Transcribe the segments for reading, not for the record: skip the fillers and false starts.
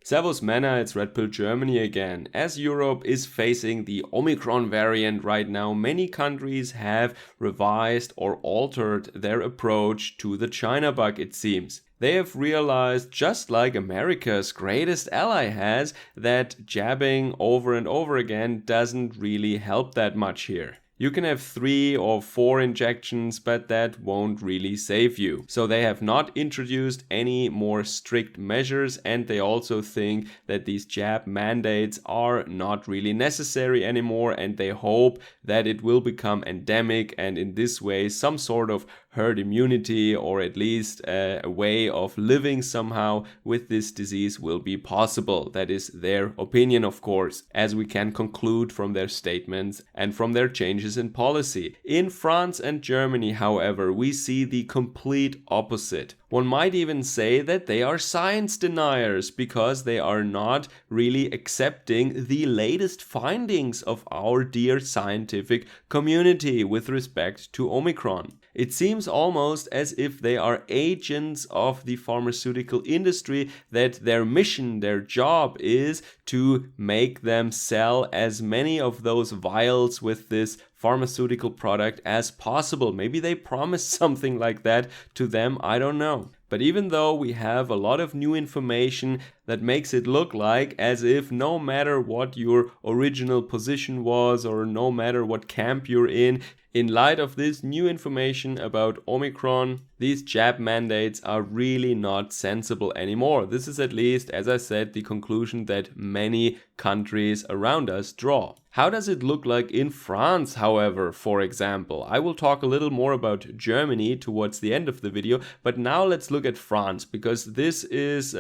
Servus Männer, it's Red Pill Germany again. As Europe is facing the Omicron variant right now, many countries have revised or altered their approach to the China bug, it seems. They have realized, just like America's greatest ally has, that jabbing over and over again doesn't really help that much here. You can have 3 or 4 injections, but that won't really save you. So they have not introduced any more strict measures, and they also think that these jab mandates are not really necessary anymore, and they hope that it will become endemic, and in this way some sort of herd immunity, or at least a way of living somehow with this disease, will be possible. That is their opinion, of course, as we can conclude from their statements and from their changes in policy. In France and Germany, however, we see the complete opposite. One might even say that they are science deniers because they are not really accepting the latest findings of our dear scientific community with respect to Omicron. It seems almost as if they are agents of the pharmaceutical industry, that their mission, their job is to make them sell as many of those vials with this pharmaceutical product as possible. Maybe they promised something like that to them, I don't know. But even though we have a lot of new information that makes it look like as if no matter what your original position was, or no matter what camp you're in light of this new information about Omicron, these jab mandates are really not sensible anymore. This is, at least, as I said, the conclusion that many countries around us draw. How does it look like in France, however, for example? I will talk a little more about Germany towards the end of the video, but now let's look at France, because this is,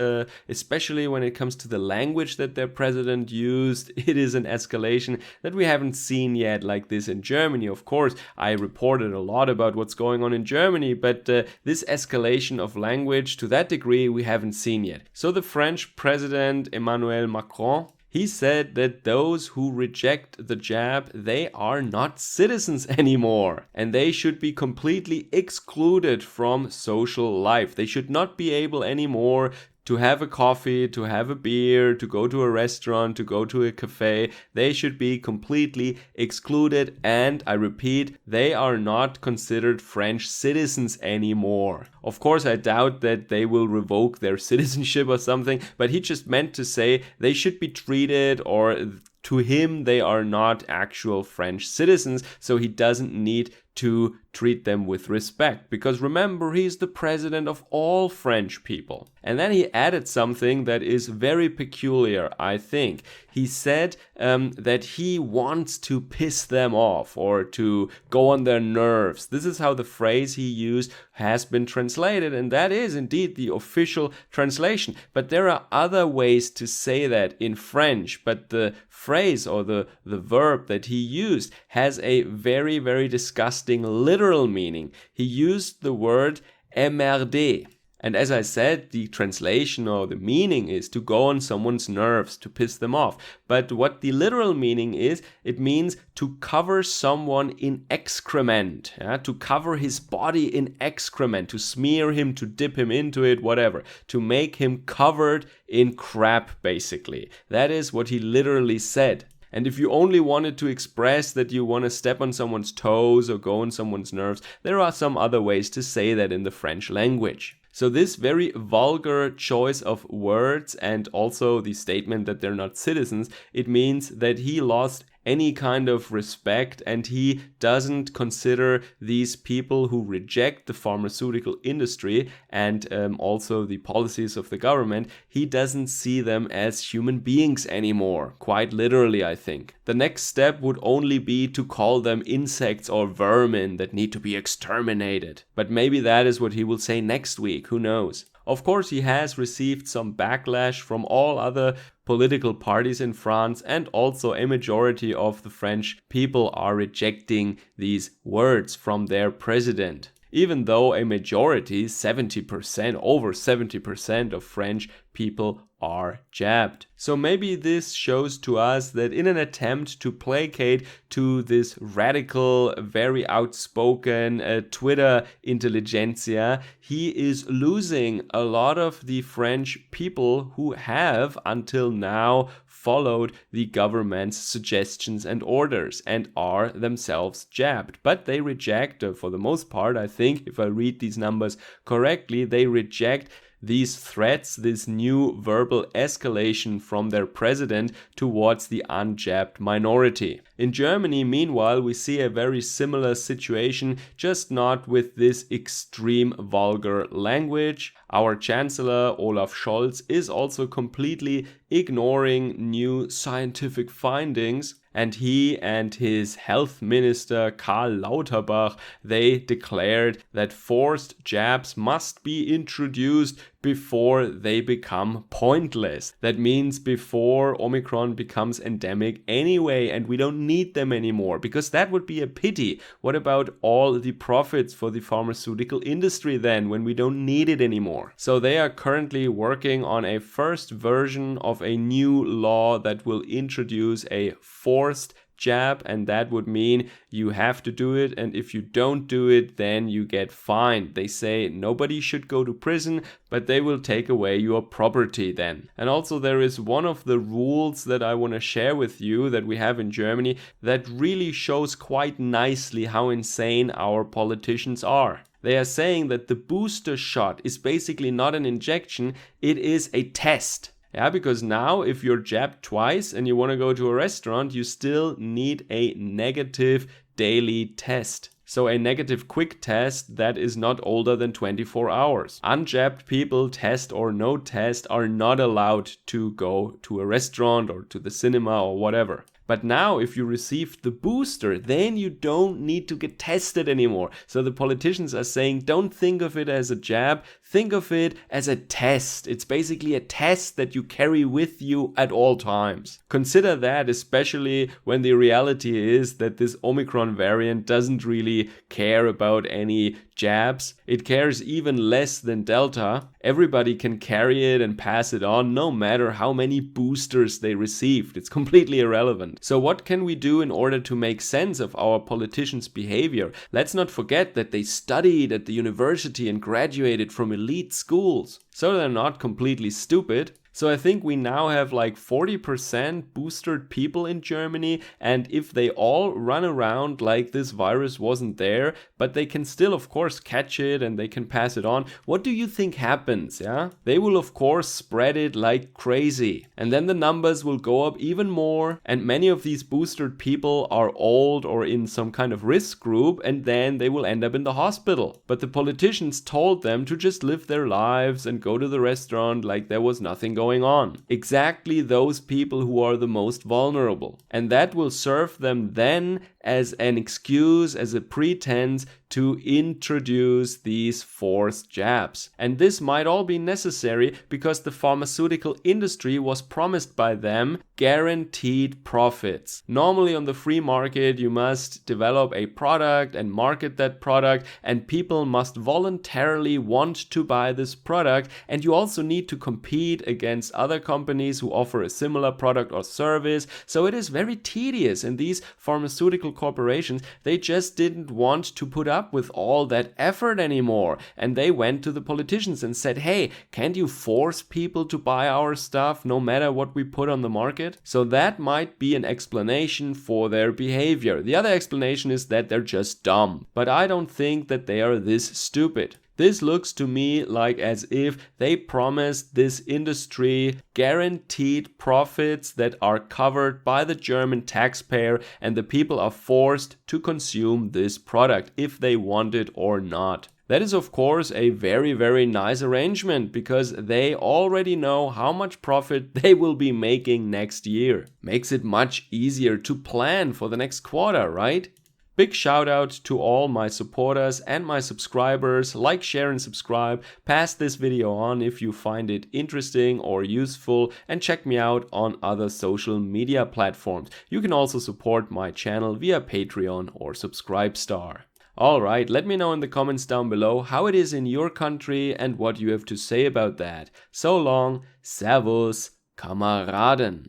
especially when it comes to the language that their president used, it is an escalation that we haven't seen yet like this in Germany. Of course, I reported a lot about what's going on in Germany, but this escalation of language to that degree we haven't seen yet. So the French president Emmanuel Macron, he said that those who reject the jab, they are not citizens anymore, and they should be completely excluded from social life. They should not be able anymore to have a coffee, to have a beer, to go to a restaurant, to go to a cafe. They should be completely excluded, and I repeat, they are not considered French citizens anymore. Of course, I doubt that they will revoke their citizenship or something, but he just meant to say they should be treated, or to him they are not actual French citizens, so he doesn't need to treat them with respect, because remember, he's the president of all French people. And then he added something that is very peculiar, I think. He said that he wants to piss them off, or to go on their nerves. This is how the phrase he used has been translated, and that is indeed the official translation. But there are other ways to say that in French, but the phrase, or the verb that he used, has a very, very disgusting literal meaning. He used the word emmerder. And as I said, the translation or the meaning is to go on someone's nerves, to piss them off. But what the literal meaning is, it means to cover someone in excrement, to cover his body in excrement, to smear him, to dip him into it, whatever, to make him covered in crap, basically. That is what he literally said. And if you only wanted to express that you want to step on someone's toes or go on someone's nerves, there are some other ways to say that in the French language. So this very vulgar choice of words, and also the statement that they're not citizens, it means that he lost any kind of respect, and he doesn't consider these people who reject the pharmaceutical industry and also the policies of the government, he doesn't see them as human beings anymore, quite literally, I think. The next step would only be to call them insects or vermin that need to be exterminated. But maybe that is what he will say next week, who knows? Of course, he has received some backlash from all other political parties in France, and also a majority of the French people are rejecting these words from their president. Even though a majority, 70%, over 70% of French people are jabbed. So maybe this shows to us that in an attempt to placate to this radical, very outspoken Twitter intelligentsia, he is losing a lot of the French people who have until now followed the government's suggestions and orders and are themselves jabbed. But they reject, for the most part, I think, if I read these numbers correctly, they reject these threats, this new verbal escalation from their president towards the unjabbed minority. In Germany, meanwhile, we see a very similar situation, just not with this extreme vulgar language. Our Chancellor Olaf Scholz is also completely ignoring new scientific findings, and he and his health minister Karl Lauterbach, they declared that forced jabs must be introduced before they become pointless. That means before Omicron becomes endemic anyway and we don't need them anymore, because that would be a pity. What about all the profits for the pharmaceutical industry then when we don't need it anymore? So they are currently working on a first version of a new law that will introduce a forced jab, and that would mean you have to do it, and if you don't do it, then you get fined. They say nobody should go to prison, but they will take away your property then. And also there is one of the rules that I want to share with you that we have in Germany that really shows quite nicely how insane our politicians are. They are saying that the booster shot is basically not an injection, it is a test. Yeah, because now if you're jabbed twice and you want to go to a restaurant, you still need a negative daily test. So a negative quick test that is not older than 24 hours. Unjabbed people, test or no test, are not allowed to go to a restaurant or to the cinema or whatever. But now if you received the booster, then you don't need to get tested anymore. So the politicians are saying, don't think of it as a jab, think of it as a test. It's basically a test that you carry with you at all times. Consider that, especially when the reality is that this Omicron variant doesn't really care about any jabs. It cares even less than Delta. Everybody can carry it and pass it on, no matter how many boosters they received. It's completely irrelevant. So what can we do in order to make sense of our politicians' behavior? Let's not forget that they studied at the university and graduated from elite schools. So they're not completely stupid. So I think we now have like 40% boosted people in Germany, and if they all run around like this virus wasn't there, but they can still of course catch it and they can pass it on, what do you think happens? Yeah, they will of course spread it like crazy, and then the numbers will go up even more, and many of these boosted people are old or in some kind of risk group, and then they will end up in the hospital. But the politicians told them to just live their lives and go to the restaurant like there was nothing going on. Exactly those people who are the most vulnerable. And that will serve them then as an excuse, as a pretense to introduce these forced jabs. And this might all be necessary because the pharmaceutical industry was promised by them guaranteed profits. Normally on the free market, you must develop a product and market that product, and people must voluntarily want to buy this product, and you also need to compete against other companies who offer a similar product or service. So it is very tedious, and these pharmaceutical corporations, they just didn't want to put up with all that effort anymore, and they went to the politicians and said, hey, can't you force people to buy our stuff no matter what we put on the market? So that might be an explanation for their behavior. The other explanation is that they're just dumb, but I don't think that they are this stupid. This looks to me like as if they promised this industry guaranteed profits that are covered by the German taxpayer, and the people are forced to consume this product if they want it or not. That is of course a very, very nice arrangement because they already know how much profit they will be making next year. Makes it much easier to plan for the next quarter, right? Big shout out to all my supporters and my subscribers. Like, share and subscribe. Pass this video on if you find it interesting or useful, and check me out on other social media platforms. You can also support my channel via Patreon or Subscribestar. Alright, let me know in the comments down below how it is in your country and what you have to say about that. So long, Servus, Kameraden.